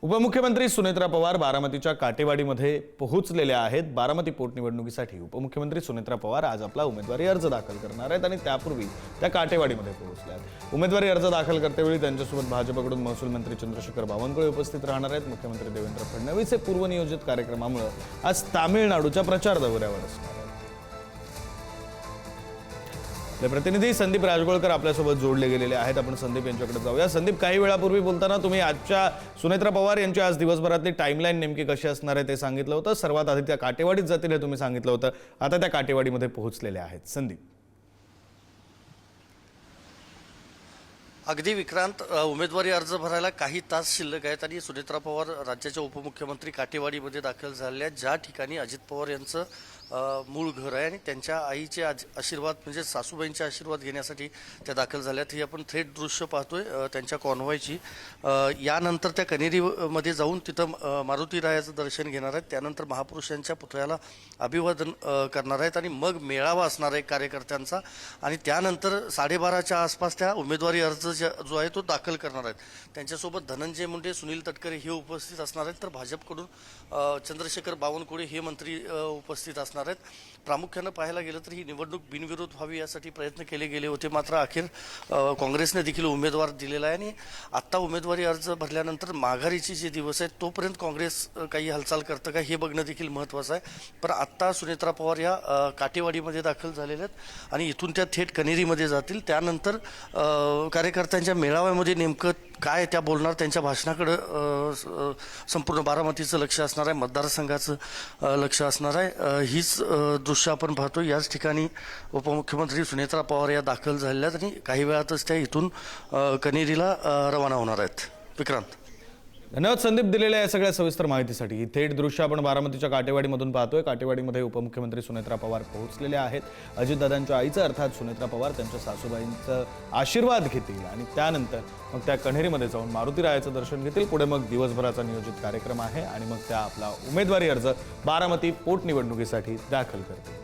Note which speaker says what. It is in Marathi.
Speaker 1: उपमुख्यमंत्री सुनेत्रा पवार बारामतीच्या काटेवाडीमध्ये पोहोचलेल्या आहेत। बारामती पोटनिवडणुकीसाठी उपमुख्यमंत्री सुनेत्रा पवार आज आपला उमेदवारी अर्ज दाखल करणार आहेत आणि त्यापूर्वी त्या काटेवाडीमध्ये पोहोचल्या आहेत। उमेदवारी अर्ज दाखल करतेवेळी त्यांच्यासोबत भाजपकडून महसूल मंत्री चंद्रशेखर बावनकुळे उपस्थित राहणार आहेत। मुख्यमंत्री देवेंद्र फडणवीस हे पूर्वनियोजित कार्यक्रमामुळे आज तामिळनाडूच्या प्रचार दौऱ्यावर असणार आहेत। प्रतिनिधी संदीप राजगोळकर आपल्यासोबत जोडले गेलेले आहेत। आपण संदीप यांच्याकडे जाऊया। संदीप, काही वेळापूर्वी बोलताना तुम्ही आजच्या सुनेत्रा पवार यांची आज दिवसभरातली टाइमलाईन नेमकी कशी असणार आहे ते सांगितलं होतं। सर्वात आधी त्या काटेवाडीत जातील हे तुम्ही सांगितलं होतं। आता त्या काटेवाडीमध्ये पोहोचलेले आहेत। संदीप,
Speaker 2: अगदी विक्रांत, उमेदवारी अर्ज भरायला काही तास शिल्लक आहेत आणि सुनेत्रा पवार राज्याच्या उपमुख्यमंत्री काटेवाडीमध्ये दाखल झालेल्या ज्या ठिकाणी अजित पवार यांचं मूळ घर आहे आणि त्यांच्या आईचे आशीर्वाद म्हणजे सासूबाईंचे आशीर्वाद घेण्यासाठी त्या दाखल झाल्यात। ही आपण थेट दृश्य पाहतोय त्यांच्या कॉन्व्हॉयची। यानंतर त्या कनेरीमध्ये जाऊन तिथं मारुती रायाचं दर्शन घेणार आहेत। त्यानंतर महापुरुषांच्या पुतळ्याला अभिवादन करणार आहेत आणि मग मेळावा असणार आहे कार्यकर्त्यांचा आणि त्यानंतर 12:30च्या आसपास त्या उमेदवारी अर्ज जो आहे तो दाखल करणार आहेत। त्यांच्यासोबत धनंजय मुंडे, सुनील तटकरे हे उपस्थित असणार आहेत, तर भाजपकडून चंद्रशेखर बावनकुळे हे मंत्री उपस्थित असणार आहेत। प्रामुख्याने पाहायला गेलं तर ही निवडणूक बिनविरोध व्हावी यासाठी प्रयत्न केले गेले होते, मात्र अखेर काँग्रेसने देखील उमेदवार दिलेला आहे आणि आत्ता उमेदवारी अर्ज भरल्यानंतर माघारीचे जे दिवस आहेत तोपर्यंत काँग्रेस काही हालचाल करतं का हे बघणं देखील महत्त्वाचं आहे। पण आत्ता सुनेत्रा पवार या काटेवाडीमध्ये दाखल झालेल्या आहेत आणि इथून त्या थेट कनेरीमध्ये जातील। त्यानंतर कार्यकर्त्यांच्या मेळाव्यामध्ये नेमकं काय त्या बोलणार, त्यांच्या भाषणाकडं संपूर्ण बारामतीचं लक्ष असणार आहे, मतदारसंघाचं लक्ष असणार आहे। हीच दृश्य आपण पाहतो। याच ठिकाणी उपमुख्यमंत्री सुनेत्रा पवार या दाखल झालेल्या आहेत आणि काही वेळातच त्या इथून कनेरीला रवाना होणार आहेत। विक्रांत,
Speaker 1: धन्यवाद संदीप दिलेल्या या सगळ्या सविस्तर माहितीसाठी। ही थेट दृश्य आपण बारामतीच्या काटेवाडीमधून पाहतोय। काटेवाडीमध्ये उपमुख्यमंत्री सुनेत्रा पवार पोहोचलेले आहेत। अजितदादांच्या आईचं अर्थात सुनेत्रा पवार त्यांच्या सासूबाईंचं आशीर्वाद घेतील आणि त्यानंतर मग त्या कण्हेरीमध्ये जाऊन मारुती रायाचं दर्शन घेतील। पुढे मग दिवसभराचा नियोजित कार्यक्रम आहे आणि मग त्या आपला उमेदवारी अर्ज बारामती पोटनिवडणुकीसाठी दाखल करतील।